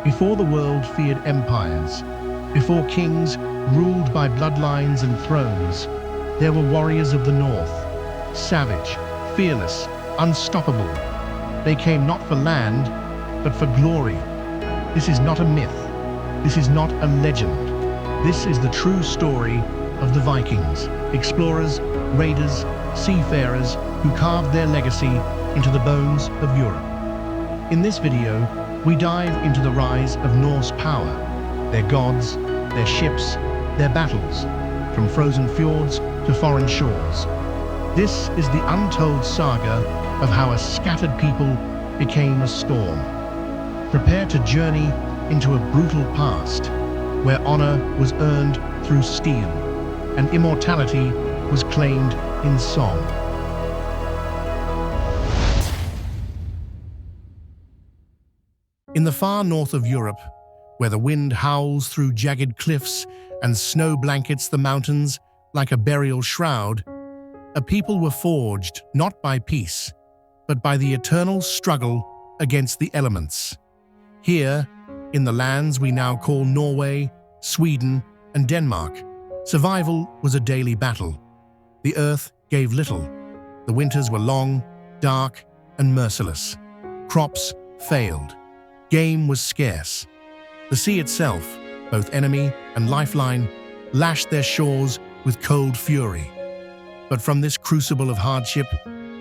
Before the world feared empires, before kings ruled by bloodlines and thrones, there were warriors of the north, savage, fearless, unstoppable. They came not for land, but for glory. This is not a myth. This is not a legend. This is the true story of the Vikings, explorers, raiders, seafarers who carved their legacy into the bones of Europe. In this video, we dive into the rise of Norse power, their gods, their ships, their battles, from frozen fjords to foreign shores. This is the untold saga of how a scattered people became a storm. Prepare to journey into a brutal past, where honor was earned through steel, and immortality was claimed in song. In the far north of Europe, where the wind howls through jagged cliffs and snow blankets the mountains like a burial shroud, a people were forged not by peace, but by the eternal struggle against the elements. Here, in the lands we now call Norway, Sweden, and Denmark, survival was a daily battle. The earth gave little. The winters were long, dark, and merciless. Crops failed. Game was scarce. The sea itself, both enemy and lifeline, lashed their shores with cold fury. But from this crucible of hardship,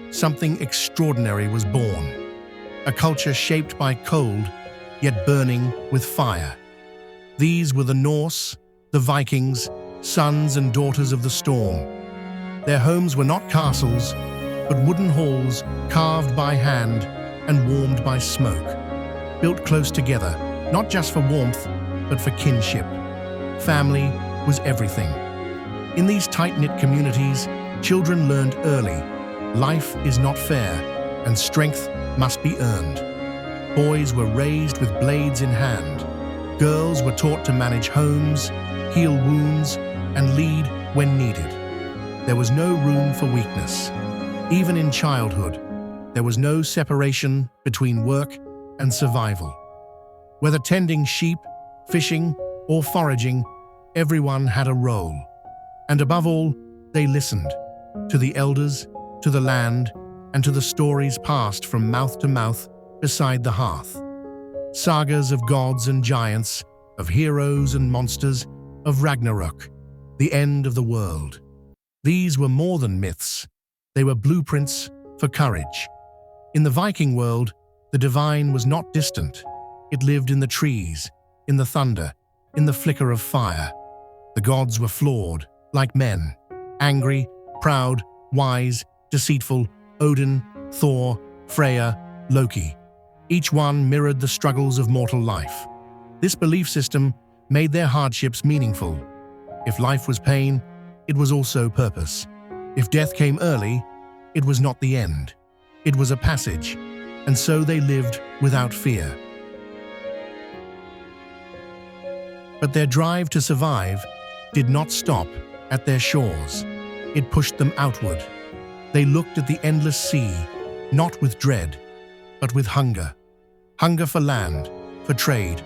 something extraordinary was born. A culture shaped by cold, yet burning with fire. These were the Norse, the Vikings, sons and daughters of the storm. Their homes were not castles, but wooden halls carved by hand and warmed by smoke. Built close together, not just for warmth, but for kinship. Family was everything. In these tight-knit communities, children learned early, life is not fair, and strength must be earned. Boys were raised with blades in hand. Girls were taught to manage homes, heal wounds, and lead when needed. There was no room for weakness. Even in childhood, there was no separation between work and survival. Whether tending sheep, fishing, or foraging, everyone had a role. And above all, they listened to the elders, to the land, and to the stories passed from mouth to mouth beside the hearth. Sagas of gods and giants, of heroes and monsters, of Ragnarok, the end of the world. These were more than myths. They were blueprints for courage. In the Viking world, the divine was not distant. It lived in the trees, in the thunder, in the flicker of fire. The gods were flawed, like men, angry, proud, wise, deceitful, Odin, Thor, Freya, Loki. Each one mirrored the struggles of mortal life. This belief system made their hardships meaningful. If life was pain, it was also purpose. If death came early, it was not the end. It was a passage, and so they lived without fear. But their drive to survive did not stop at their shores. It pushed them outward. They looked at the endless sea, not with dread, but with hunger. Hunger for land, for trade,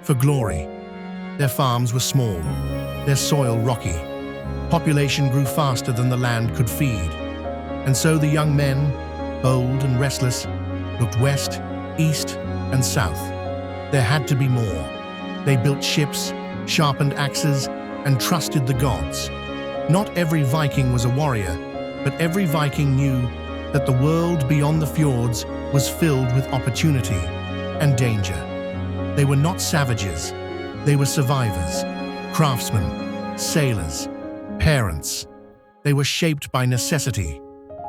for glory. Their farms were small, their soil rocky. Population grew faster than the land could feed. And so the young men, bold and restless, looked west, east, and south. There had to be more. They built ships, sharpened axes, and trusted the gods. Not every Viking was a warrior, but every Viking knew that the world beyond the fjords was filled with opportunity and danger. They were not savages. They were survivors, craftsmen, sailors, parents. They were shaped by necessity,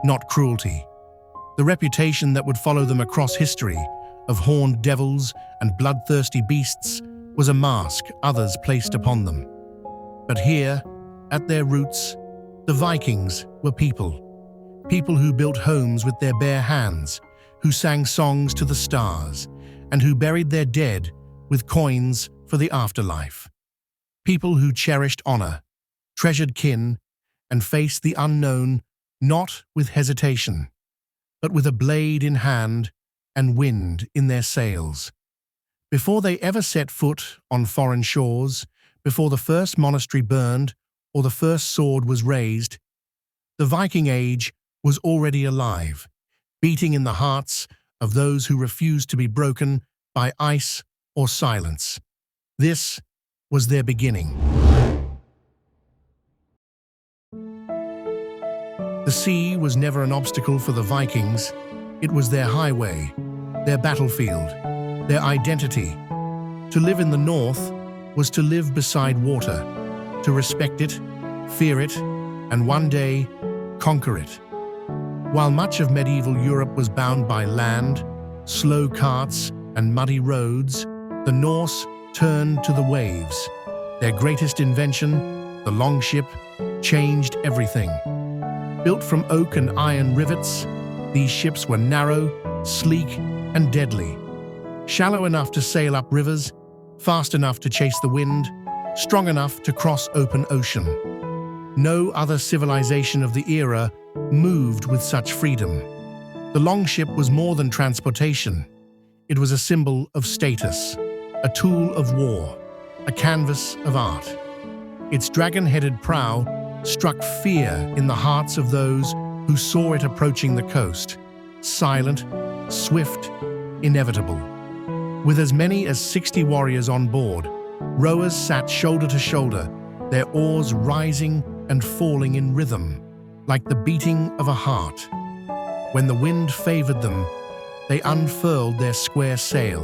not cruelty. The reputation that would follow them across history of horned devils and bloodthirsty beasts was a mask others placed upon them. But here, at their roots, the Vikings were people. People who built homes with their bare hands, who sang songs to the stars, and who buried their dead with coins for the afterlife. People who cherished honor, treasured kin, and faced the unknown not with hesitation, but with a blade in hand and wind in their sails. Before they ever set foot on foreign shores, before the first monastery burned or the first sword was raised, the Viking Age was already alive, beating in the hearts of those who refused to be broken by ice or silence. This was their beginning. The sea was never an obstacle for the Vikings. It was their highway, their battlefield, their identity. To live in the north was to live beside water, to respect it, fear it, and one day conquer it. While much of medieval Europe was bound by land, slow carts, and muddy roads, the Norse turned to the waves. Their greatest invention, the longship, changed everything. Built from oak and iron rivets, these ships were narrow, sleek, and deadly. Shallow enough to sail up rivers, fast enough to chase the wind, strong enough to cross open ocean. No other civilization of the era moved with such freedom. The longship was more than transportation. It was a symbol of status, a tool of war, a canvas of art. Its dragon-headed prow struck fear in the hearts of those who saw it approaching the coast, silent, swift, inevitable. With as many as 60 warriors on board, rowers sat shoulder to shoulder, their oars rising and falling in rhythm, like the beating of a heart. When the wind favored them, they unfurled their square sail,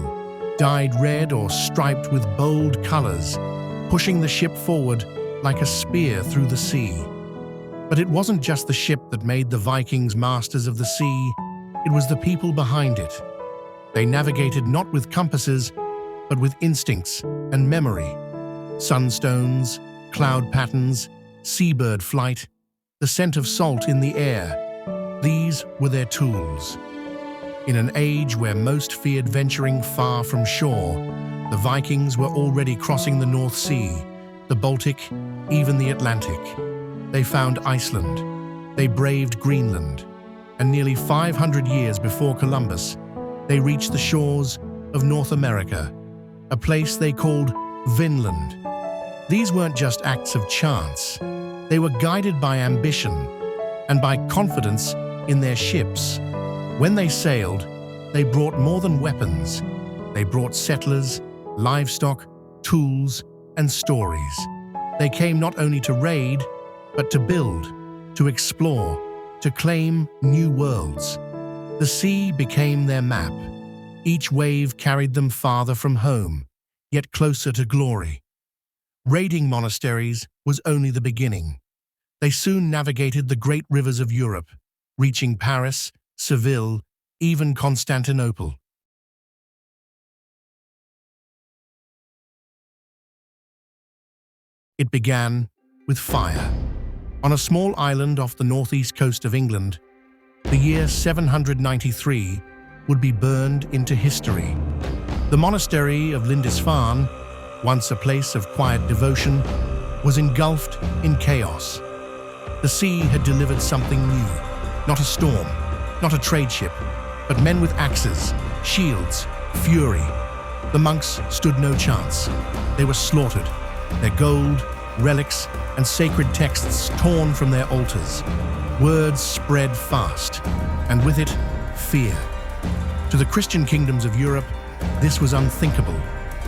dyed red or striped with bold colors, pushing the ship forward like a spear through the sea. But it wasn't just the ship that made the Vikings masters of the sea, it was the people behind it. They navigated not with compasses, but with instincts and memory. Sunstones, cloud patterns, seabird flight, the scent of salt in the air. These were their tools. In an age where most feared venturing far from shore, the Vikings were already crossing the North Sea, the Baltic, even the Atlantic. They found Iceland, they braved Greenland, and nearly 500 years before Columbus, they reached the shores of North America, a place they called Vinland. These weren't just acts of chance. They were guided by ambition and by confidence in their ships. When they sailed, they brought more than weapons. They brought settlers, livestock, tools, and stories. They came not only to raid, but to build, to explore, to claim new worlds. The sea became their map. Each wave carried them farther from home, yet closer to glory. Raiding monasteries was only the beginning. They soon navigated the great rivers of Europe, reaching Paris, Seville, even Constantinople. It began with fire. On a small island off the northeast coast of England, the year 793 would be burned into history. The monastery of Lindisfarne, once a place of quiet devotion, was engulfed in chaos. The sea had delivered something new, not a storm, not a trade ship, but men with axes, shields, fury. The monks stood no chance. They were slaughtered, their gold, relics, and sacred texts torn from their altars. Words spread fast, and with it, fear. To the Christian kingdoms of Europe, this was unthinkable,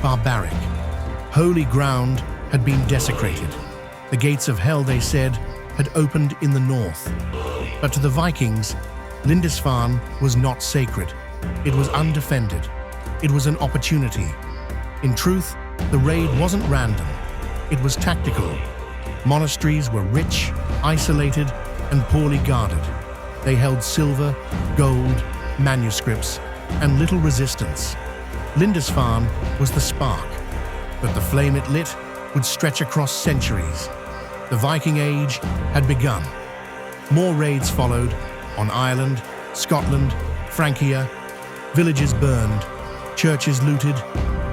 barbaric. Holy ground had been desecrated. The gates of hell, they said, had opened in the north. But to the Vikings, Lindisfarne was not sacred. It was undefended. It was an opportunity. In truth, the raid wasn't random. It was tactical. Monasteries were rich, isolated, and poorly guarded. They held silver, gold, manuscripts, and little resistance. Lindisfarne was the spark, but the flame it lit would stretch across centuries. The Viking Age had begun. More raids followed on Ireland, Scotland, Francia. Villages burned, churches looted,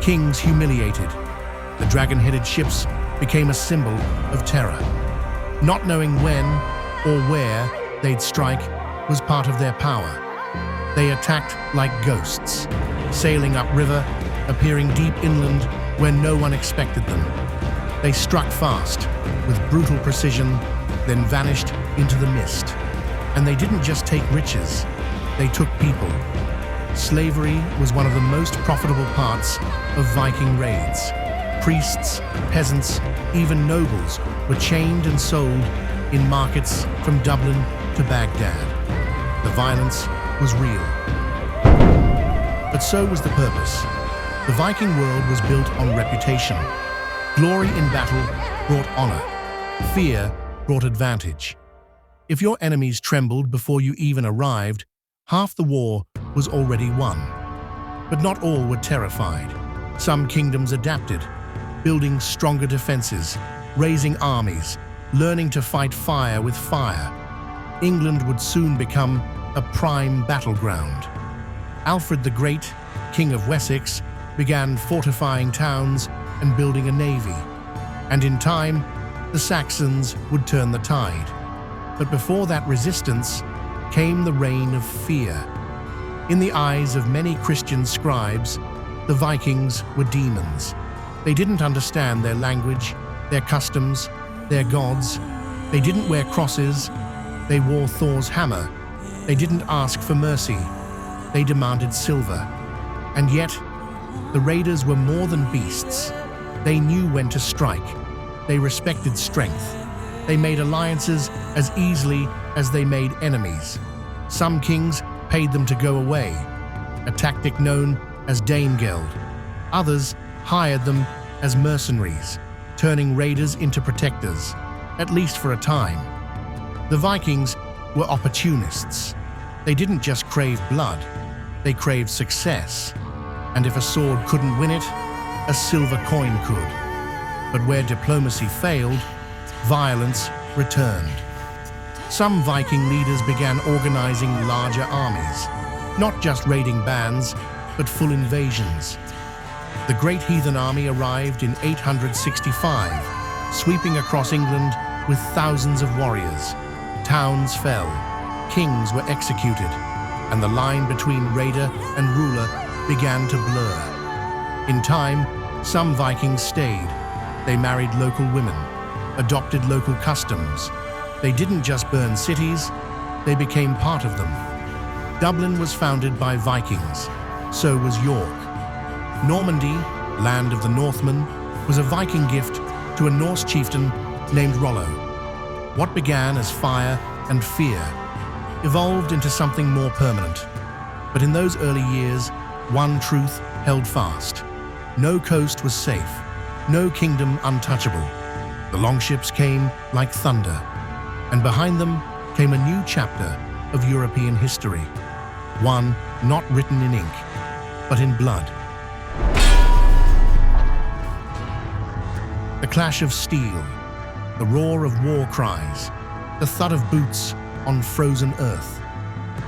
kings humiliated. The dragon-headed ships became a symbol of terror. Not knowing when or where they'd strike was part of their power. They attacked like ghosts, sailing upriver, appearing deep inland where no one expected them. They struck fast, with brutal precision, then vanished into the mist. And they didn't just take riches, they took people. Slavery was one of the most profitable parts of Viking raids. Priests, peasants, even nobles were chained and sold in markets from Dublin to Baghdad. The violence was real. But so was the purpose. The Viking world was built on reputation. Glory in battle brought honor. Fear brought advantage. If your enemies trembled before you even arrived, half the war was already won. But not all were terrified. Some kingdoms adapted, building stronger defenses, raising armies, learning to fight fire with fire. England would soon become a prime battleground. Alfred the Great, King of Wessex, began fortifying towns and building a navy. And in time, the Saxons would turn the tide. But before that resistance came the reign of fear. In the eyes of many Christian scribes, the Vikings were demons. They didn't understand their language, their customs, their gods. They didn't wear crosses. They wore Thor's hammer. They didn't ask for mercy. They demanded silver. And yet, the raiders were more than beasts. They knew when to strike. They respected strength. They made alliances as easily as they made enemies. Some kings paid them to go away, a tactic known as Danegeld. Others hired them as mercenaries, turning raiders into protectors, at least for a time. The Vikings were opportunists. They didn't just crave blood, they craved success. And if a sword couldn't win it, a silver coin could. But where diplomacy failed, violence returned. Some Viking leaders began organizing larger armies, not just raiding bands, but full invasions. The Great Heathen Army arrived in 865, sweeping across England with thousands of warriors. Towns fell, kings were executed, and the line between raider and ruler began to blur. In time, some Vikings stayed. They married local women, adopted local customs. They didn't just burn cities, they became part of them. Dublin was founded by Vikings, so was York. Normandy, land of the Northmen, was a Viking gift to a Norse chieftain named Rollo. What began as fire and fear evolved into something more permanent. But in those early years, one truth held fast. No coast was safe, no kingdom untouchable. The Longships came like thunder, and behind them came a new chapter of European history, one not written in ink, but in blood. The clash of steel, the roar of war cries, the thud of boots on frozen earth.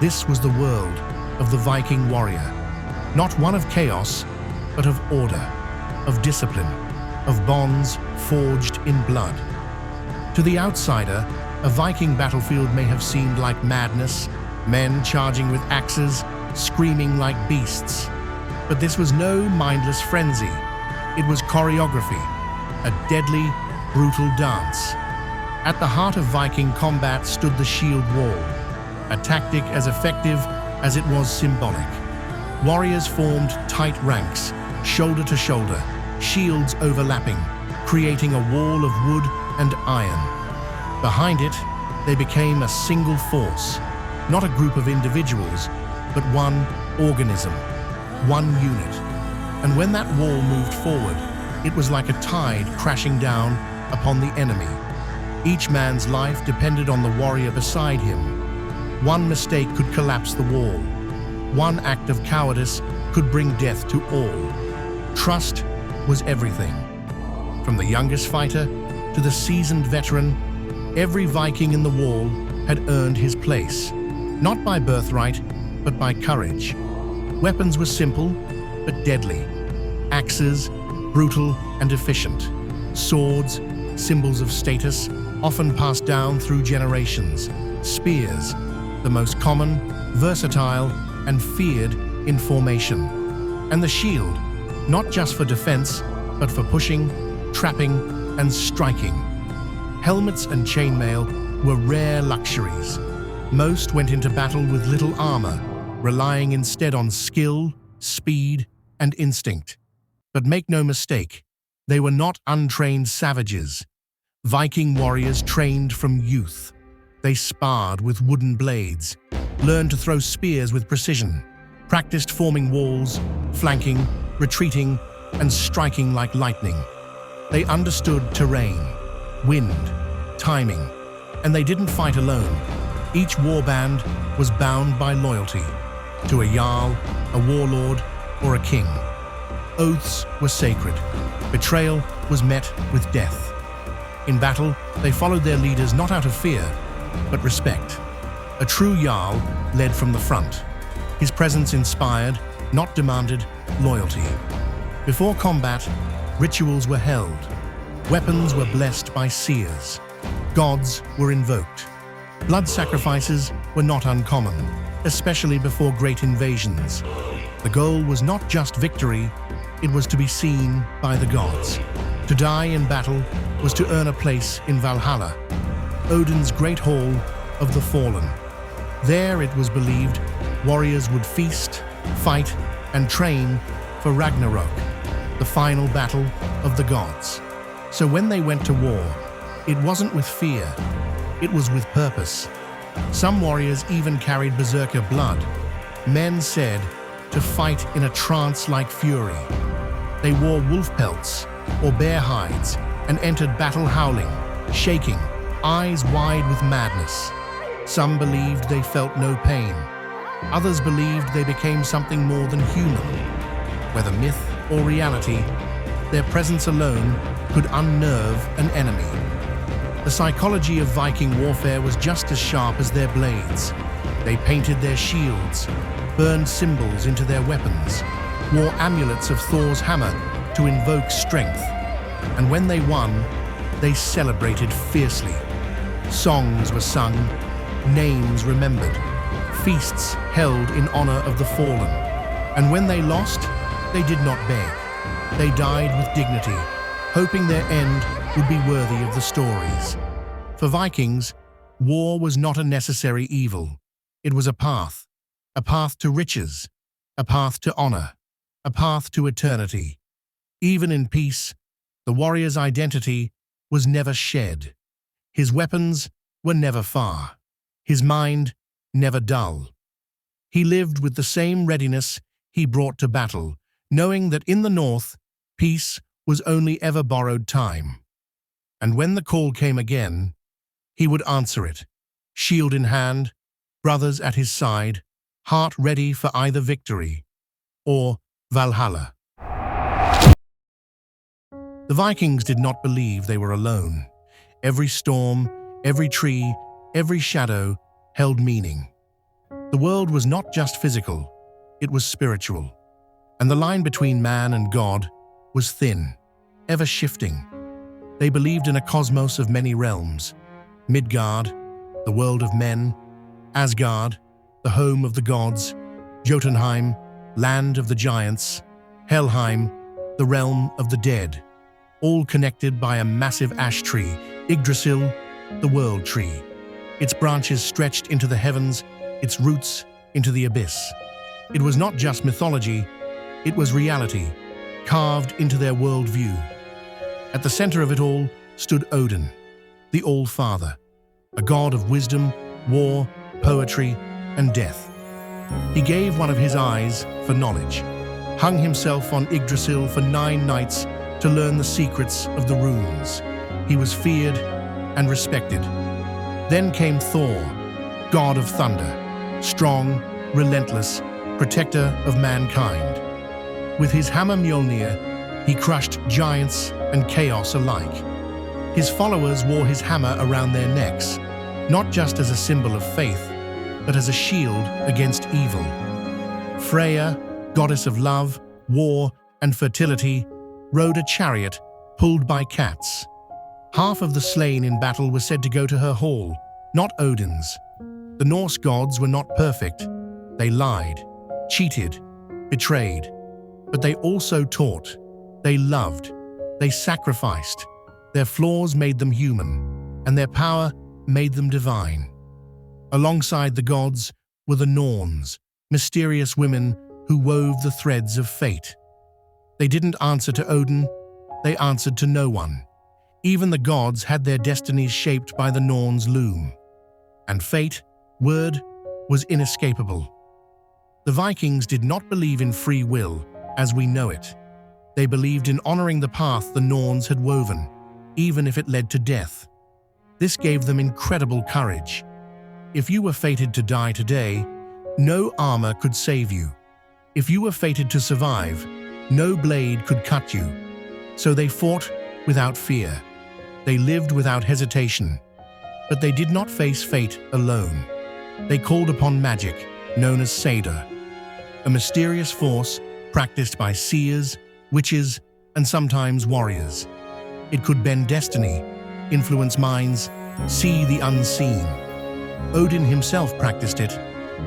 This was the world of the Viking warrior, not one of chaos, but of order, of discipline, of bonds forged in blood. To the outsider, a Viking battlefield may have seemed like madness, men charging with axes, screaming like beasts. But this was no mindless frenzy. It was choreography, a deadly, brutal dance. At the heart of Viking combat stood the shield wall, a tactic as effective as it was symbolic. Warriors formed tight ranks, shoulder to shoulder, shields overlapping, creating a wall of wood and iron. Behind it, they became a single force, not a group of individuals, but one organism, one unit. And when that wall moved forward, it was like a tide crashing down upon the enemy. Each man's life depended on the warrior beside him. One mistake could collapse the wall. One act of cowardice could bring death to all. Trust was everything. From the youngest fighter to the seasoned veteran, every Viking in the wall had earned his place, not by birthright, but by courage. Weapons were simple, but deadly. Axes, brutal and efficient. Swords, symbols of status, often passed down through generations. Spears, the most common, versatile, and feared in formation. And the shield, not just for defense, but for pushing, trapping, and striking. Helmets and chainmail were rare luxuries. Most went into battle with little armor, relying instead on skill, speed, and instinct. But make no mistake, they were not untrained savages. Viking warriors trained from youth. They sparred with wooden blades, learned to throw spears with precision, practiced forming walls, flanking, retreating, and striking like lightning. They understood terrain, wind, timing, and they didn't fight alone. Each warband was bound by loyalty to a jarl, a warlord, or a king. Oaths were sacred. Betrayal was met with death. In battle, they followed their leaders not out of fear, but respect. A true jarl led from the front. His presence inspired, not demanded, loyalty. Before combat, rituals were held. Weapons were blessed by seers. Gods were invoked. Blood sacrifices were not uncommon, especially before great invasions. The goal was not just victory, it was to be seen by the gods. To die in battle was to earn a place in Valhalla, Odin's great hall of the fallen. There, it was believed, warriors would feast, fight, and train for Ragnarok, the final battle of the gods. So when they went to war, it wasn't with fear, it was with purpose. Some warriors even carried berserker blood. Men said to fight in a trance-like fury. They wore wolf pelts or bear hides and entered battle howling, shaking, eyes wide with madness. Some believed they felt no pain. Others believed they became something more than human. Whether myth or reality, their presence alone could unnerve an enemy. The psychology of Viking warfare was just as sharp as their blades. They painted their shields, burned symbols into their weapons, wore amulets of Thor's hammer to invoke strength. And when they won, they celebrated fiercely. Songs were sung, names remembered, feasts held in honor of the fallen. And when they lost, they did not beg. They died with dignity, hoping their end would be worthy of the stories. For Vikings, war was not a necessary evil. It was a path to riches, a path to honor, a path to eternity. Even in peace, the warrior's identity was never shed. His weapons were never far, his mind never dull. He lived with the same readiness he brought to battle, knowing that in the north, peace was only ever borrowed time. And when the call came again, he would answer it, shield in hand, brothers at his side, heart ready for either victory or Valhalla. The Vikings did not believe they were alone. Every storm, every tree, every shadow held meaning. The world was not just physical, it was spiritual. And the line between man and God was thin, ever shifting. They believed in a cosmos of many realms. Midgard, the world of men; Asgard, the home of the gods; Jotunheim, land of the giants; Helheim, the realm of the dead. All connected by a massive ash tree, Yggdrasil, the world tree. Its branches stretched into the heavens, its roots into the abyss. It was not just mythology, it was reality, carved into their worldview. At the center of it all stood Odin, the All-Father, a god of wisdom, war, poetry, and death. He gave one of his eyes for knowledge, hung himself on Yggdrasil for 9 nights to learn the secrets of the runes. He was feared and respected. Then came Thor, god of thunder, strong, relentless, protector of mankind. With his hammer Mjolnir, he crushed giants and chaos alike. His followers wore his hammer around their necks, not just as a symbol of faith, but as a shield against evil. Freya, goddess of love, war, and fertility, rode a chariot pulled by cats. Half of the slain in battle were said to go to her hall, not Odin's. The Norse gods were not perfect. They lied, cheated, betrayed. But they also taught, they loved, they sacrificed. Their flaws made them human, and their power made them divine. Alongside the gods were the Norns, mysterious women who wove the threads of fate. They didn't answer to Odin, they answered to no one. Even the gods had their destinies shaped by the Norns' loom. And fate, word, was inescapable. The Vikings did not believe in free will as we know it. They believed in honoring the path the Norns had woven, even if it led to death. This gave them incredible courage. If you were fated to die today, no armor could save you. If you were fated to survive, no blade could cut you. So they fought without fear. They lived without hesitation. But they did not face fate alone. They called upon magic, known as Seder, a mysterious force practiced by seers, witches, and sometimes warriors. It could bend destiny, influence minds, see the unseen. Odin himself practiced it,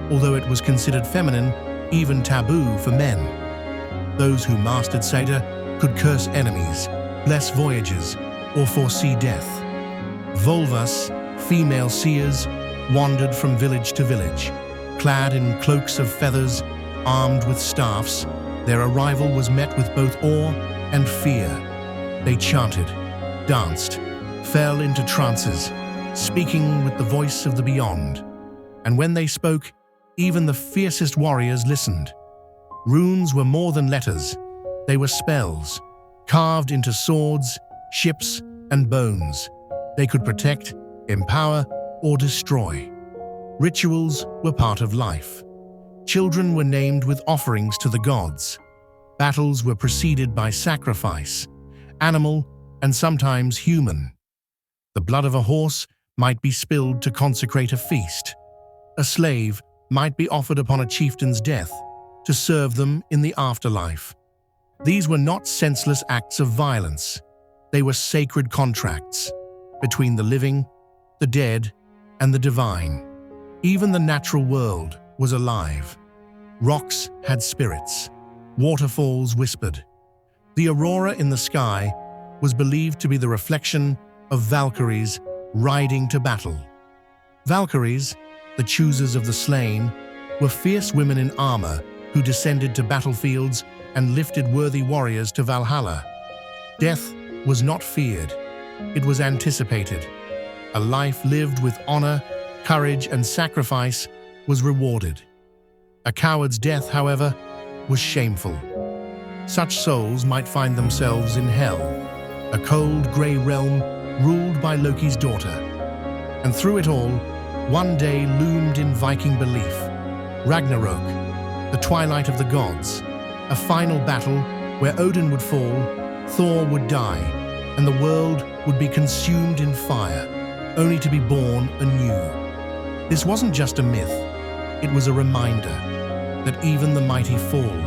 although it was considered feminine, even taboo for men. Those who mastered Seder could curse enemies, bless voyages, or foresee death. Volvas, female seers, wandered from village to village, clad in cloaks of feathers, armed with staffs. Their arrival was met with both awe and fear. They chanted, danced, fell into trances, speaking with the voice of the beyond. And when they spoke, even the fiercest warriors listened. Runes were more than letters. They were spells, carved into swords, ships, and bones. They could protect, empower, or destroy. Rituals were part of life. Children were named with offerings to the gods. Battles were preceded by sacrifice, animal and sometimes human. The blood of a horse might be spilled to consecrate a feast. A slave might be offered upon a chieftain's death to serve them in the afterlife. These were not senseless acts of violence. They were sacred contracts between the living, the dead, and the divine. Even the natural world was alive. Rocks had spirits. Waterfalls whispered. The aurora in the sky was believed to be the reflection of Valkyries riding to battle. Valkyries, the choosers of the slain, were fierce women in armor who descended to battlefields and lifted worthy warriors to Valhalla. Death was not feared. It was anticipated. A life lived with honor, courage, and sacrifice was rewarded. A coward's death, however, was shameful. Such souls might find themselves in hell, a cold, grey realm ruled by Loki's daughter. And through it all, one day loomed in Viking belief: Ragnarok, the twilight of the gods, a final battle where Odin would fall, Thor would die, and the world would be consumed in fire, only to be born anew. This wasn't just a myth, it was a reminder that even the mighty fall,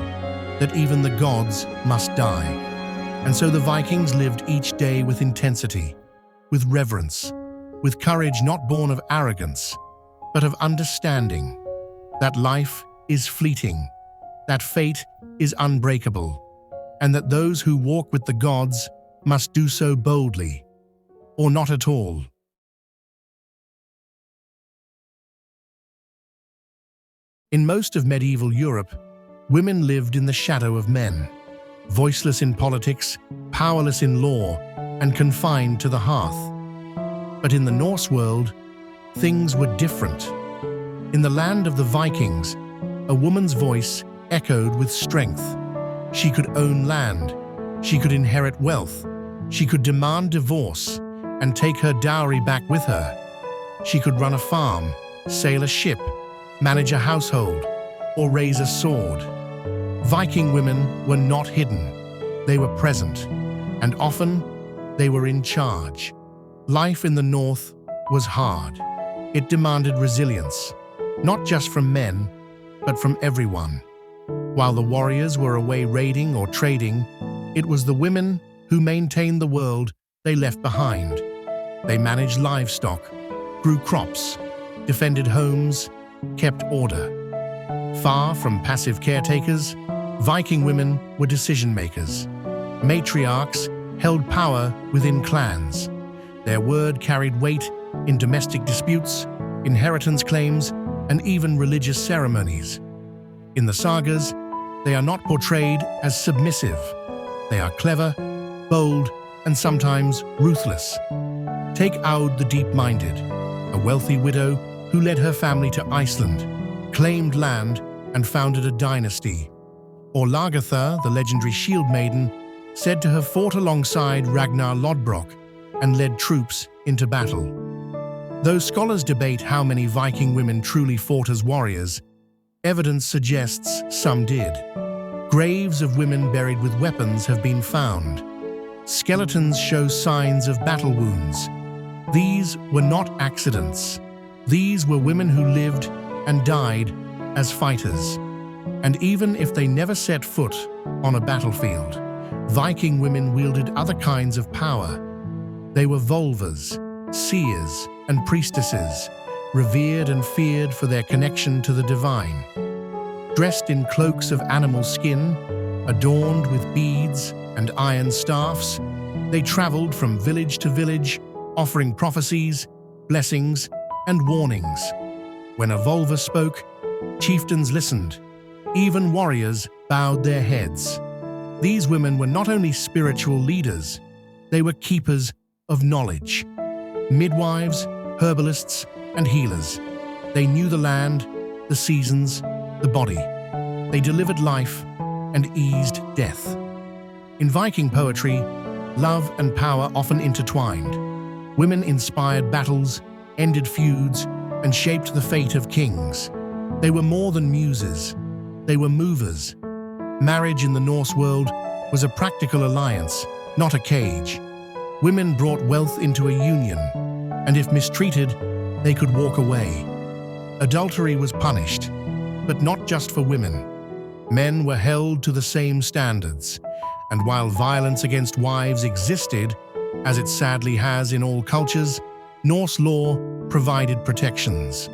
that even the gods must die. And so the Vikings lived each day with intensity, with reverence, with courage not born of arrogance, but of understanding that life is fleeting, that fate is unbreakable, and that those who walk with the gods must do so boldly, or not at all. In most of medieval Europe, women lived in the shadow of men, voiceless in politics, powerless in law, and confined to the hearth. But in the Norse world, things were different. In the land of the Vikings, a woman's voice echoed with strength. She could own land, she could inherit wealth, she could demand divorce and take her dowry back with her. She could run a farm, sail a ship, manage a household, or raise a sword. Viking women were not hidden. They were present, and often they were in charge. Life in the North was hard. It demanded resilience, not just from men, but from everyone. While the warriors were away raiding or trading, it was the women who maintained the world they left behind. They managed livestock, grew crops, defended homes, kept order. Far from passive caretakers, Viking women were decision-makers. Matriarchs held power within clans. Their word carried weight in domestic disputes, inheritance claims, and even religious ceremonies. In the sagas, they are not portrayed as submissive. They are clever, bold, and sometimes ruthless. Take Aud the Deep-Minded, a wealthy widow who led her family to Iceland, claimed land, and founded a dynasty. Or Lagertha, the legendary shield maiden, said to have fought alongside Ragnar Lodbrok and led troops into battle. Though scholars debate how many Viking women truly fought as warriors, evidence suggests some did. Graves of women buried with weapons have been found. Skeletons show signs of battle wounds. These were not accidents. These were women who lived and died as fighters. And even if they never set foot on a battlefield, Viking women wielded other kinds of power. They were volvas, seers, and priestesses, revered and feared for their connection to the divine. Dressed in cloaks of animal skin, adorned with beads and iron staffs, they traveled from village to village, offering prophecies, blessings, and warnings. When a volva spoke, chieftains listened. Even warriors bowed their heads. These women were not only spiritual leaders, they were keepers of knowledge. Midwives, herbalists, and healers. They knew the land, the seasons, the body. They delivered life and eased death. In Viking poetry, love and power often intertwined. Women inspired battles, ended feuds, and shaped the fate of kings. They were more than muses. They were movers. Marriage in the Norse world was a practical alliance, not a cage. Women brought wealth into a union, and if mistreated, they could walk away. Adultery was punished, but not just for women. Men were held to the same standards, and while violence against wives existed, as it sadly has in all cultures, Norse law provided protections.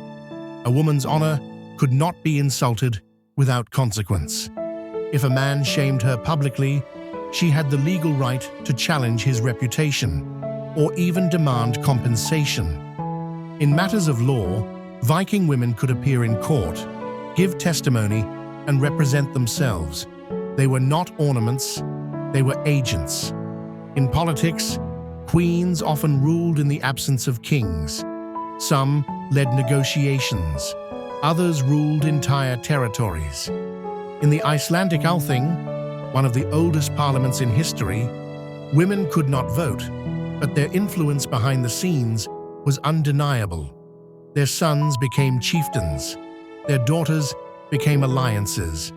A woman's honor could not be insulted without consequence. If a man shamed her publicly, she had the legal right to challenge his reputation, or even demand compensation. In matters of law, Viking women could appear in court, give testimony, and represent themselves. They were not ornaments, they were agents. In politics, queens often ruled in the absence of kings. Some led negotiations, others ruled entire territories. In the Icelandic Althing, one of the oldest parliaments in history, women could not vote, but their influence behind the scenes was undeniable. Their sons became chieftains. Their daughters became alliances.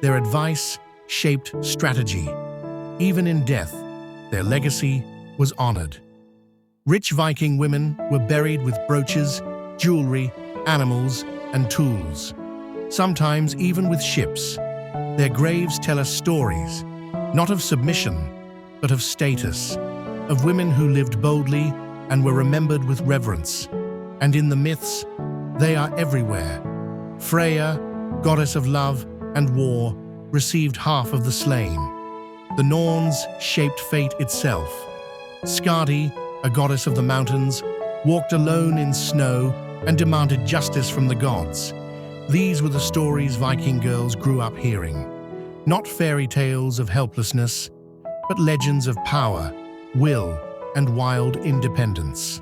Their advice shaped strategy. Even in death, their legacy was honored. Rich Viking women were buried with brooches, jewelry, animals, and tools, sometimes even with ships. Their graves tell us stories, not of submission, but of status, of women who lived boldly and were remembered with reverence. And in the myths, they are everywhere. Freya, goddess of love and war, received half of the slain. The Norns shaped fate itself. Skadi, a goddess of the mountains, walked alone in snow and demanded justice from the gods. These were the stories Viking girls grew up hearing. Not fairy tales of helplessness, but legends of power, will, and wild independence.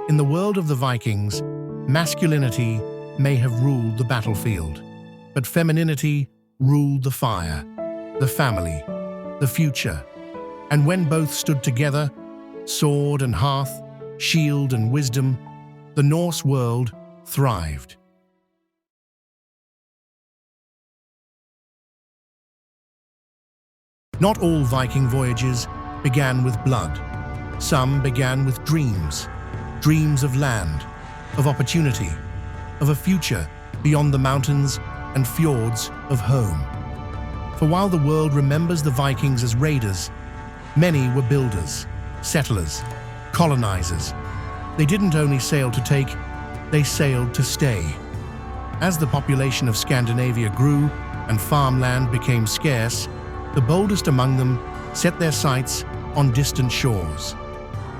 In the world of the Vikings, masculinity may have ruled the battlefield, but femininity ruled the fire, the family, the future. And when both stood together, sword and hearth, shield and wisdom, the Norse world thrived. Not all Viking voyages began with blood. Some began with dreams, dreams of land, of opportunity, of a future beyond the mountains and fjords of home. For while the world remembers the Vikings as raiders, many were builders, settlers, colonizers. They didn't only sail to take, they sailed to stay. As the population of Scandinavia grew and farmland became scarce, the boldest among them set their sights on distant shores.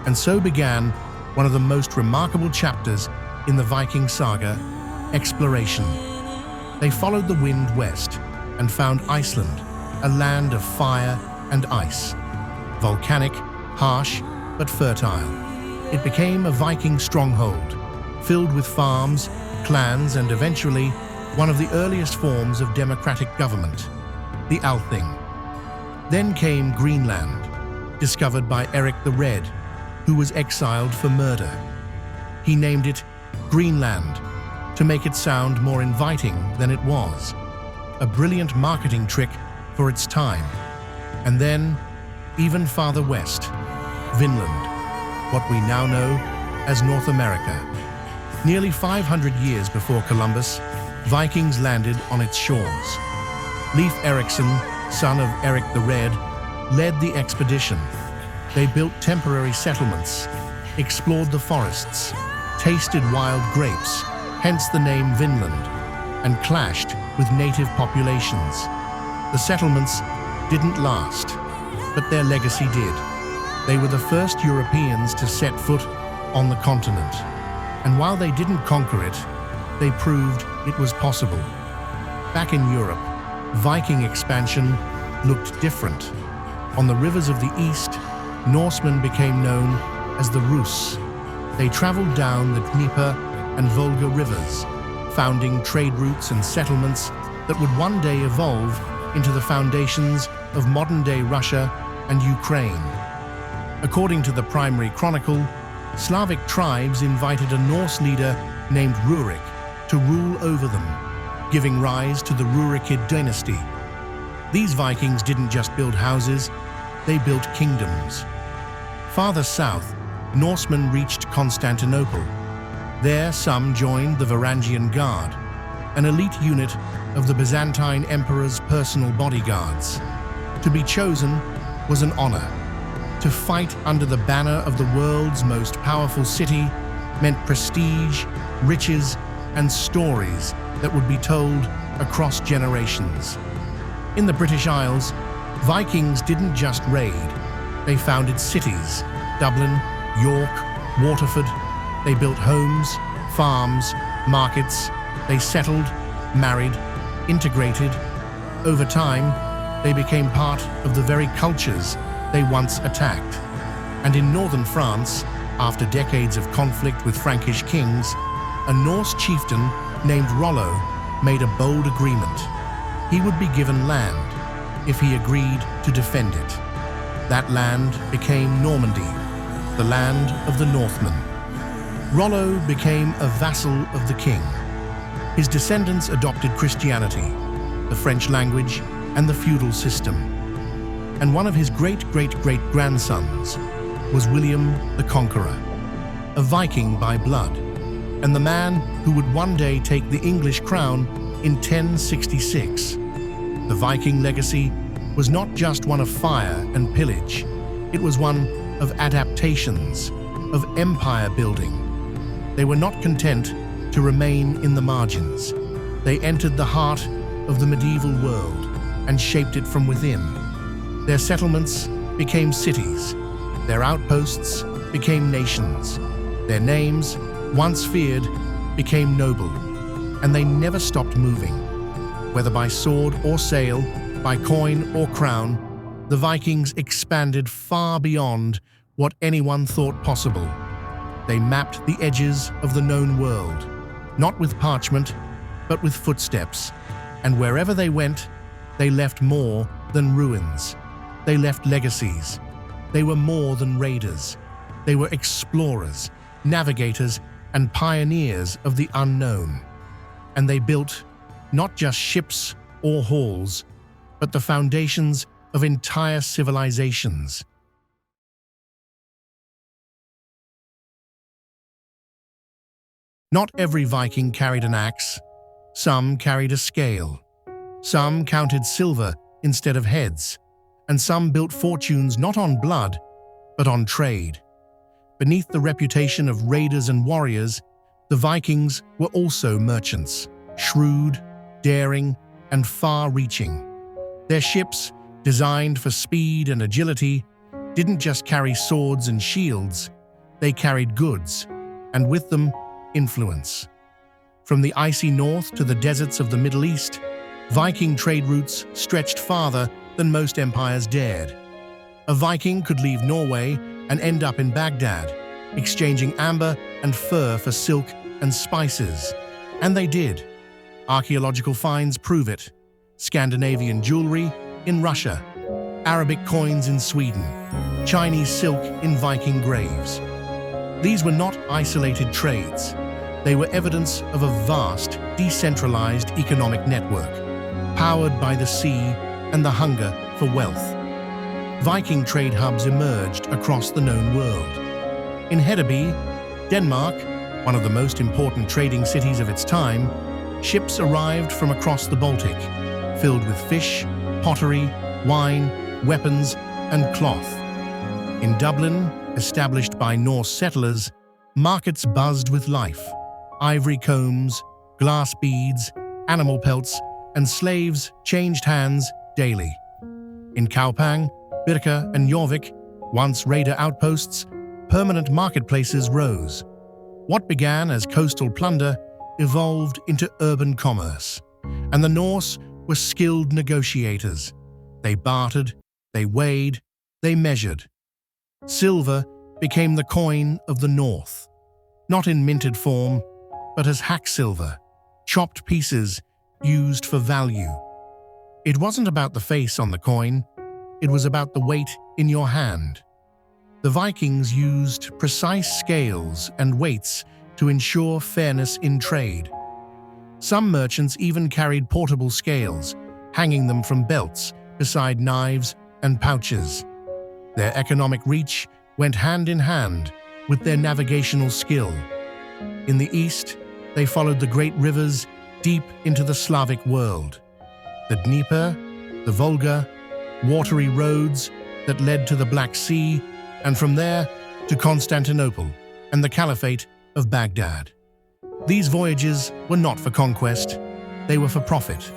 And so began one of the most remarkable chapters in the Viking saga, exploration. They followed the wind west and found Iceland, a land of fire and ice. Volcanic, harsh, but fertile. It became a Viking stronghold, filled with farms, clans, and eventually one of the earliest forms of democratic government, the Althing. Then came Greenland, discovered by Eric the Red, who was exiled for murder. He named it Greenland to make it sound more inviting than it was, a brilliant marketing trick for its time. And then, even farther west, Vinland, what we now know as North America. Nearly 500 years before Columbus, Vikings landed on its shores. Leif Erikson, son of Eric the Red, led the expedition. They built temporary settlements, explored the forests, tasted wild grapes, hence the name Vinland, and clashed with native populations. The settlements didn't last, but their legacy did. They were the first Europeans to set foot on the continent. And while they didn't conquer it, they proved it was possible. Back in Europe, Viking expansion looked different. On the rivers of the east, Norsemen became known as the Rus. They traveled down the Dnieper and Volga rivers, founding trade routes and settlements that would one day evolve into the foundations of modern-day Russia and Ukraine. According to the primary chronicle, Slavic tribes invited a Norse leader named Rurik to rule over them, giving rise to the Rurikid dynasty. These Vikings didn't just build houses, they built kingdoms. Farther south, Norsemen reached Constantinople. There, some joined the Varangian Guard, an elite unit of the Byzantine emperor's personal bodyguards. To be chosen was an honor. To fight under the banner of the world's most powerful city meant prestige, riches, and stories that would be told across generations. In the British Isles, Vikings didn't just raid. They founded cities, Dublin, York, Waterford. They built homes, farms, markets. They settled, married, integrated. Over time, they became part of the very cultures they once attacked. And in northern France, after decades of conflict with Frankish kings, a Norse chieftain named Rollo made a bold agreement. He would be given land if he agreed to defend it. That land became Normandy, the land of the Northmen. Rollo became a vassal of the king. His descendants adopted Christianity, the French language, and the feudal system. And one of his great-great-great-grandsons was William the Conqueror, a Viking by blood, and the man who would one day take the English crown in 1066. The Viking legacy was not just one of fire and pillage, it was one of adaptations, of empire building. They were not content to remain in the margins. They entered the heart of the medieval world and shaped it from within. Their settlements became cities. Their outposts became nations. Their names, once feared, became noble. And they never stopped moving. Whether by sword or sail, by coin or crown, the Vikings expanded far beyond what anyone thought possible. They mapped the edges of the known world, not with parchment, but with footsteps. And wherever they went, they left more than ruins. They left legacies. They were more than raiders. They were explorers, navigators, and pioneers of the unknown. And they built not just ships or halls, but the foundations of entire civilizations. Not every Viking carried an axe. Some carried a scale. Some counted silver instead of heads. And some built fortunes not on blood, but on trade. Beneath the reputation of raiders and warriors, the Vikings were also merchants, shrewd, daring, and far-reaching. Their ships, designed for speed and agility, didn't just carry swords and shields, they carried goods, and with them, influence. From the icy north to the deserts of the Middle East, Viking trade routes stretched farther than most empires dared. A Viking could leave Norway and end up in Baghdad, exchanging amber and fur for silk and spices. And they did. Archaeological finds prove it. Scandinavian jewelry in Russia, Arabic coins in Sweden, Chinese silk in Viking graves. These were not isolated trades. They were evidence of a vast, decentralized economic network, powered by the sea and the hunger for wealth. Viking trade hubs emerged across the known world. In Hedeby, Denmark, one of the most important trading cities of its time, ships arrived from across the Baltic, filled with fish, pottery, wine, weapons, and cloth. In Dublin, established by Norse settlers, markets buzzed with life. Ivory combs, glass beads, animal pelts, and slaves changed hands daily. In Kaupang, Birka, and Jorvik, once raider outposts, permanent marketplaces rose. What began as coastal plunder evolved into urban commerce, and the Norse were skilled negotiators. They bartered, they weighed, they measured. Silver became the coin of the North, not in minted form, but as hack silver, chopped pieces used for value. It wasn't about the face on the coin, it was about the weight in your hand. The Vikings used precise scales and weights to ensure fairness in trade. Some merchants even carried portable scales, hanging them from belts beside knives and pouches. Their economic reach went hand in hand with their navigational skill. In the east, they followed the great rivers deep into the Slavic world. The Dnieper, the Volga, watery roads that led to the Black Sea, and from there to Constantinople and the Caliphate of Baghdad. These voyages were not for conquest, they were for profit.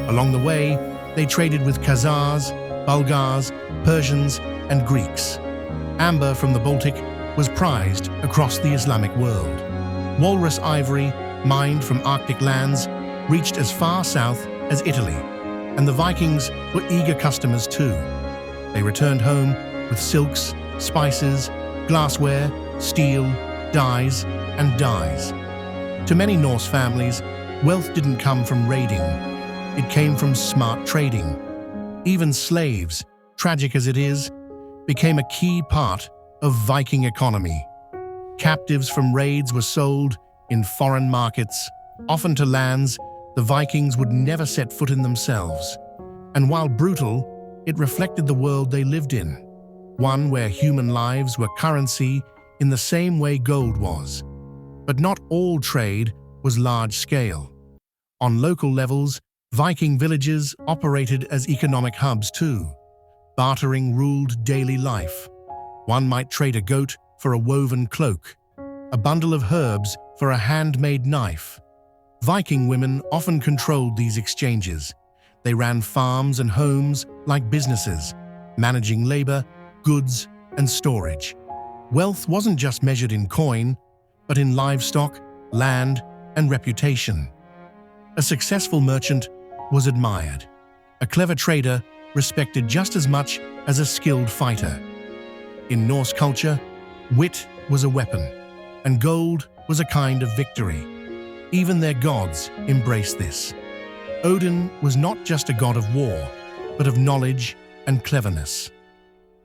Along the way, they traded with Khazars, Bulgars, Persians, and Greeks. Amber from the Baltic was prized across the Islamic world. Walrus ivory, mined from Arctic lands, reached as far south as Italy, and the Vikings were eager customers too. They returned home with silks, spices, glassware, steel, dyes, and dyes. To many Norse families, wealth didn't come from raiding. It came from smart trading. Even slaves, tragic as it is, became a key part of Viking economy. Captives from raids were sold in foreign markets, often to lands the Vikings would never set foot in themselves. And while brutal, it reflected the world they lived in, one where human lives were currency in the same way gold was. But not all trade was large-scale. On local levels, Viking villages operated as economic hubs too. Bartering ruled daily life. One might trade a goat for a woven cloak, a bundle of herbs for a handmade knife. Viking women often controlled these exchanges. They ran farms and homes like businesses, managing labor, goods, and storage. Wealth wasn't just measured in coin, but in livestock, land, and reputation. A successful merchant was admired. A clever trader respected just as much as a skilled fighter. In Norse culture, wit was a weapon, and gold was a kind of victory. Even their gods embraced this. Odin was not just a god of war, but of knowledge and cleverness.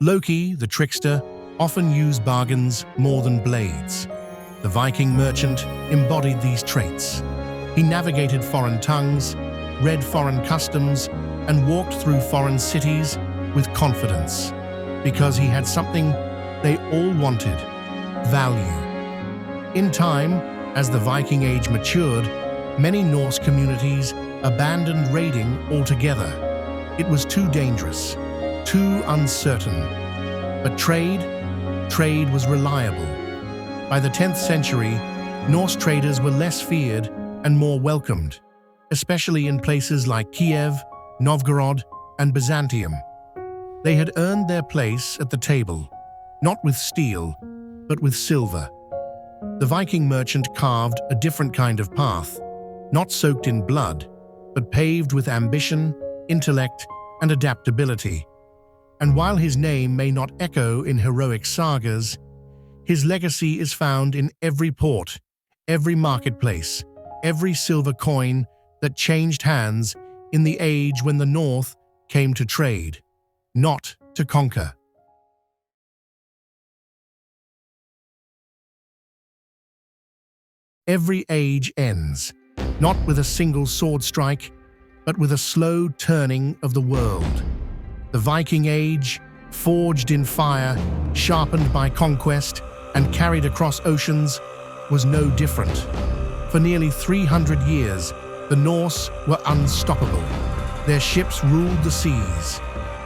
Loki, the trickster, often used bargains more than blades. The Viking merchant embodied these traits. He navigated foreign tongues, read foreign customs, and walked through foreign cities with confidence, because he had something they all wanted: value. In time, as the Viking Age matured, many Norse communities abandoned raiding altogether. It was too dangerous, too uncertain. But trade was reliable. By the 10th century, Norse traders were less feared and more welcomed. especially in places like Kiev, Novgorod, and Byzantium. They had earned their place at the table, not with steel, but with silver. The Viking merchant carved a different kind of path, not soaked in blood, but paved with ambition, intellect, and adaptability. And while his name may not echo in heroic sagas, his legacy is found in every port, every marketplace, every silver coin that changed hands in the age when the North came to trade, not to conquer. Every age ends, not with a single sword strike, but with a slow turning of the world. The Viking Age, forged in fire, sharpened by conquest, and carried across oceans, was no different. For nearly 300 years, the Norse were unstoppable. Their ships ruled the seas.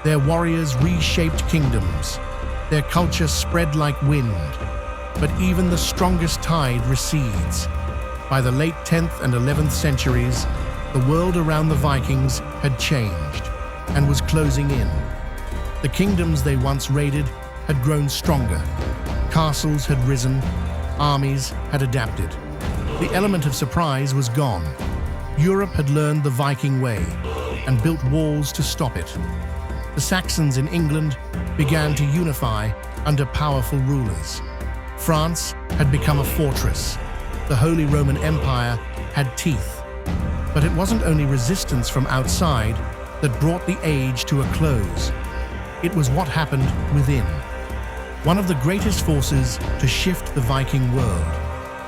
Their warriors reshaped kingdoms. Their culture spread like wind. But even the strongest tide recedes. By the late 10th and 11th centuries, the world around the Vikings had changed and was closing in. The kingdoms they once raided had grown stronger. Castles had risen. Armies had adapted. The element of surprise was gone. Europe had learned the Viking way and built walls to stop it. The Saxons in England began to unify under powerful rulers. France had become a fortress. The Holy Roman Empire had teeth. But it wasn't only resistance from outside that brought the age to a close. It was what happened within. One of the greatest forces to shift the Viking world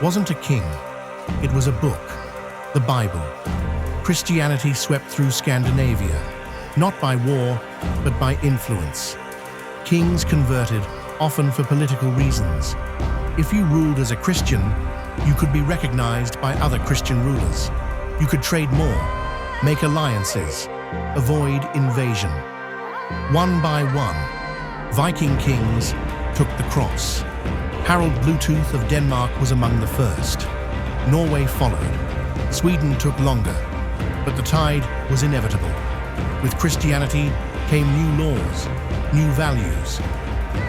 wasn't a king. It was a book, the Bible. Christianity swept through Scandinavia, not by war, but by influence. Kings converted, often for political reasons. If you ruled as a Christian, you could be recognized by other Christian rulers. You could trade more, make alliances, avoid invasion. One by one, Viking kings took the cross. Harald Bluetooth of Denmark was among the first. Norway followed. Sweden took longer, but the tide was inevitable. With Christianity came new laws, new values.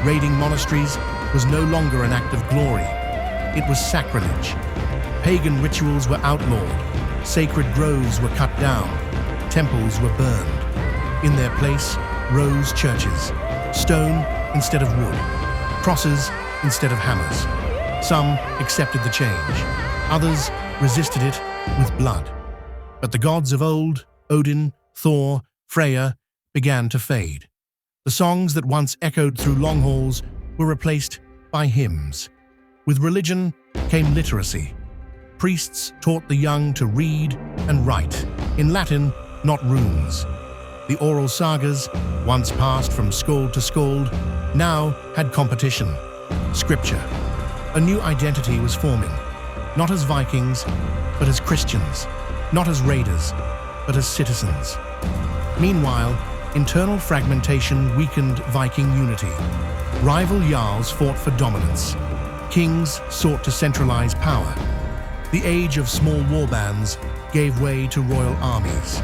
Raiding monasteries was no longer an act of glory. It was sacrilege. Pagan rituals were outlawed. Sacred groves were cut down. Temples were burned. In their place rose churches, stone instead of wood, crosses instead of hammers. Some accepted the change. Others resisted it with blood. But the gods of old, Odin, Thor, Freya, began to fade. The songs that once echoed through long halls were replaced by hymns. With religion came literacy. Priests taught the young to read and write, in Latin, not runes. The oral sagas, once passed from skald to skald, now had competition. Scripture. A new identity was forming, not as Vikings, but as Christians, not as raiders, but as citizens. Meanwhile, internal fragmentation weakened Viking unity. Rival jarls fought for dominance. Kings sought to centralize power. The age of small warbands gave way to royal armies.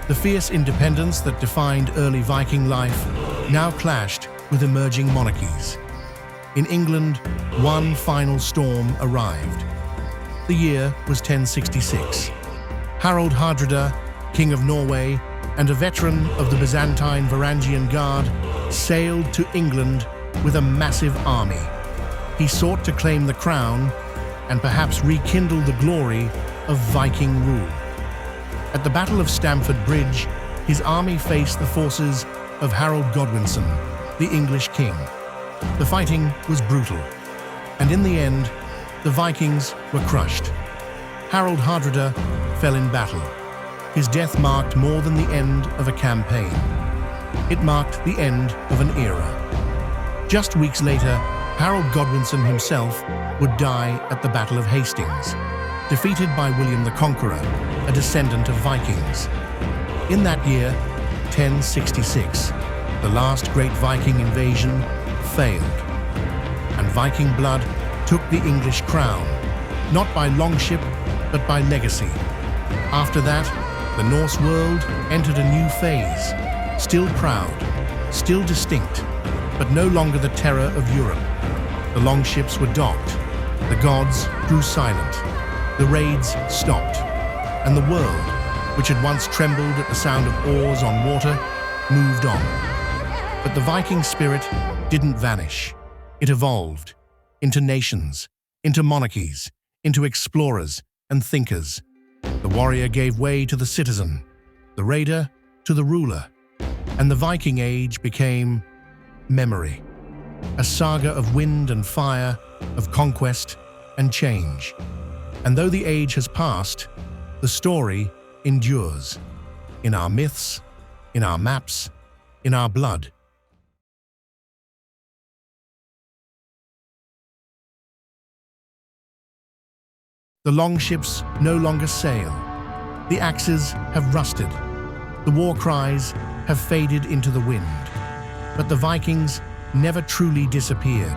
The fierce independence that defined early Viking life now clashed with emerging monarchies. In England, one final storm arrived. The year was 1066. Harald Hardrada, King of Norway, and a veteran of the Byzantine Varangian Guard, sailed to England with a massive army. He sought to claim the crown and perhaps rekindle the glory of Viking rule. At the Battle of Stamford Bridge, his army faced the forces of Harold Godwinson, the English king. The fighting was brutal, and in the end, the Vikings were crushed. Harald Hardrada fell in battle. His death marked more than the end of a campaign. It marked the end of an era. Just weeks later, Harold Godwinson himself would die at the Battle of Hastings, defeated by William the Conqueror, a descendant of Vikings. In that year, 1066, the last great Viking invasion failed, and Viking blood took the English crown, not by longship, but by legacy. After that, the Norse world entered a new phase, still proud, still distinct, but no longer the terror of Europe. The Longships were docked, the gods grew silent, the raids stopped, and the world, which had once trembled at the sound of oars on water, moved on. But the Viking spirit didn't vanish. It evolved into nations, into monarchies, into explorers and thinkers. The warrior gave way to the citizen, the raider to the ruler, and the Viking Age became memory, a saga of wind and fire, of conquest and change. And though the age has passed, the story endures, in our myths, in our maps, in our blood. The Longships no longer sail. The axes have rusted. The war cries have faded into the wind. But the Vikings never truly disappeared.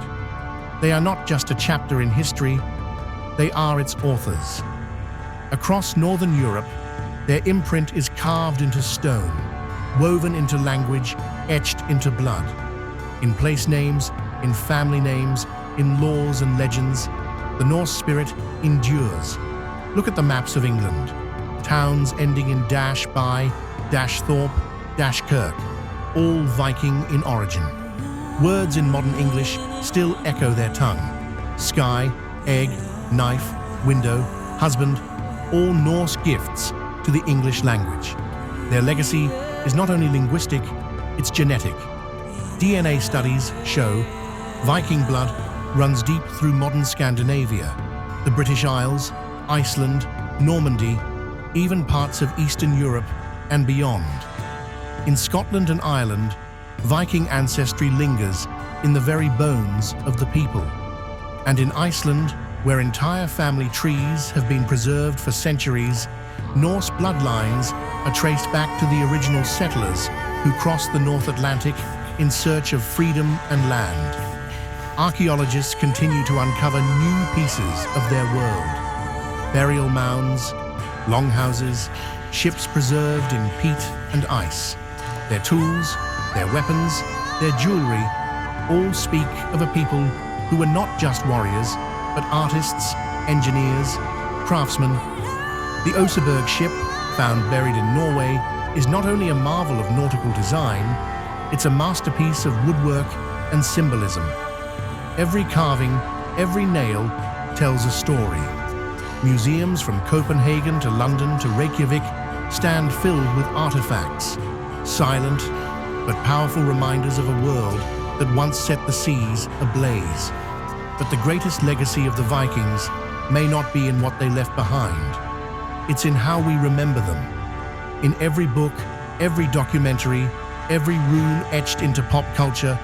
They are not just a chapter in history, they are its authors. Across Northern Europe, their imprint is carved into stone, woven into language, etched into blood. In place names, in family names, in laws and legends, the Norse spirit endures. Look at the maps of England. Towns ending in -by, -thorpe, -kirk, all Viking in origin. Words in modern English still echo their tongue. Sky, egg, knife, window, husband, all Norse gifts to the English language. Their legacy is not only linguistic, it's genetic. DNA studies show Viking blood runs deep through modern Scandinavia, the British Isles, Iceland, Normandy, even parts of Eastern Europe and beyond. In Scotland and Ireland, Viking ancestry lingers in the very bones of the people. And in Iceland, where entire family trees have been preserved for centuries, Norse bloodlines are traced back to the original settlers who crossed the North Atlantic in search of freedom and land. Archaeologists continue to uncover new pieces of their world. Burial mounds, longhouses, ships preserved in peat and ice. Their tools, their weapons, their jewelry, all speak of a people who were not just warriors, but artists, engineers, craftsmen. The Oseberg ship, found buried in Norway, is not only a marvel of nautical design, it's a masterpiece of woodwork and symbolism. Every carving, every nail tells a story. Museums from Copenhagen to London to Reykjavik stand filled with artifacts, silent but powerful reminders of a world that once set the seas ablaze. But the greatest legacy of the Vikings may not be in what they left behind. It's in how we remember them. In every book, every documentary, every rune etched into pop culture,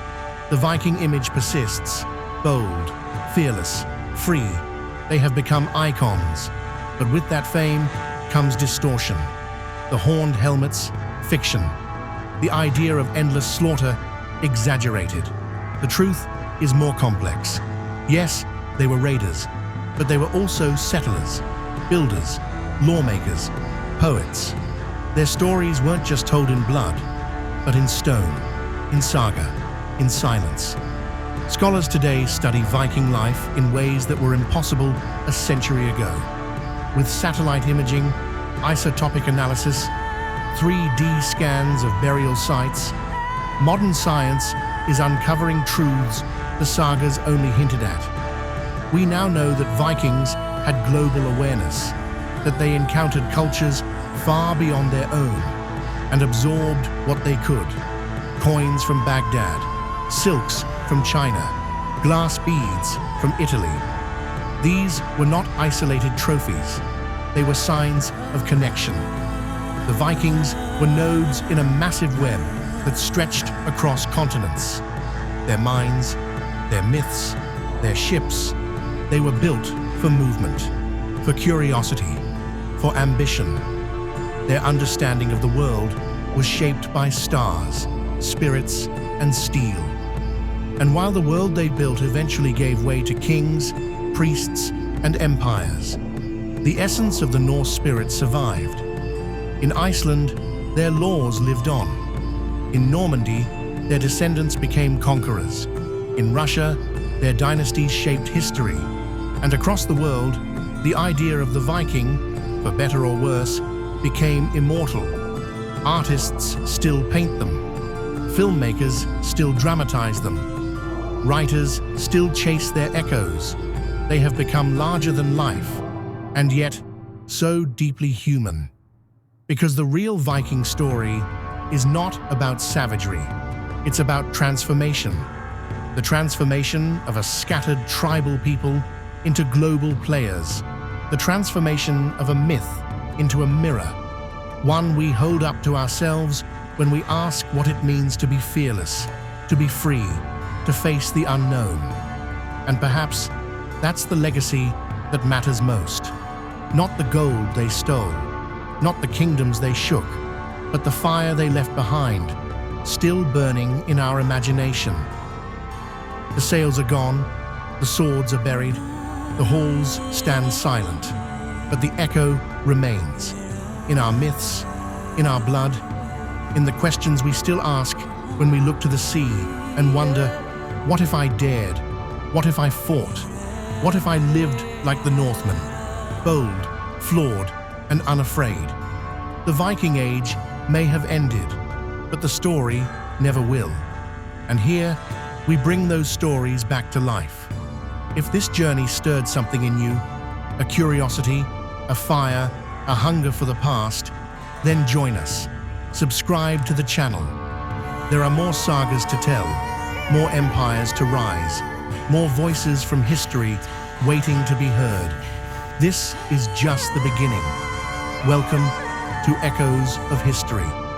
the Viking image persists. Bold, fearless, free, they have become icons. But with that fame comes distortion. The horned helmets, fiction. The idea of endless slaughter, exaggerated. The truth is more complex. Yes, they were raiders, but they were also settlers, builders, lawmakers, poets. Their stories weren't just told in blood, but in stone, in saga, in silence. Scholars today study Viking life in ways that were impossible a century ago. With satellite imaging, isotopic analysis, 3D scans of burial sites, modern science is uncovering truths the sagas only hinted at. We now know that Vikings had global awareness, that they encountered cultures far beyond their own and absorbed what they could. Coins from Baghdad, silks from China, glass beads from Italy. These were not isolated trophies. They were signs of connection. The Vikings were nodes in a massive web that stretched across continents. Their minds, their myths, their ships, they were built for movement, for curiosity, for ambition. Their understanding of the world was shaped by stars, spirits, and steel. And while the world they built eventually gave way to kings, priests, and empires, The essence of the Norse spirit survived. In Iceland, their laws lived on. In Normandy, their descendants became conquerors. In Russia, their dynasties shaped history. And across the world, the idea of the Viking, for better or worse, became immortal. Artists still paint them. Filmmakers still dramatize them. Writers still chase their echoes. They have become larger than life, and yet so deeply human. Because the real Viking story is not about savagery. It's about transformation. The transformation of a scattered tribal people into global players. The transformation of a myth into a mirror. One we hold up to ourselves when we ask what it means to be fearless, to be free, to face the unknown. And perhaps that's the legacy that matters most. Not the gold they stole, not the kingdoms they shook, but the fire they left behind, still burning in our imagination. The sails are gone, the swords are buried, the halls stand silent, but the echo remains. In our myths, in our blood, in the questions we still ask when we look to the sea and wonder, what if I dared? What if I fought? What if I lived like the Northmen, bold, flawed, and unafraid? The Viking Age may have ended, but the story never will. And here, we bring those stories back to life. If this journey stirred something in you, a curiosity, a fire, a hunger for the past, then join us. Subscribe to the channel. There are more sagas to tell, more empires to rise, more voices from history waiting to be heard. This is just the beginning. Welcome to Echoes of History.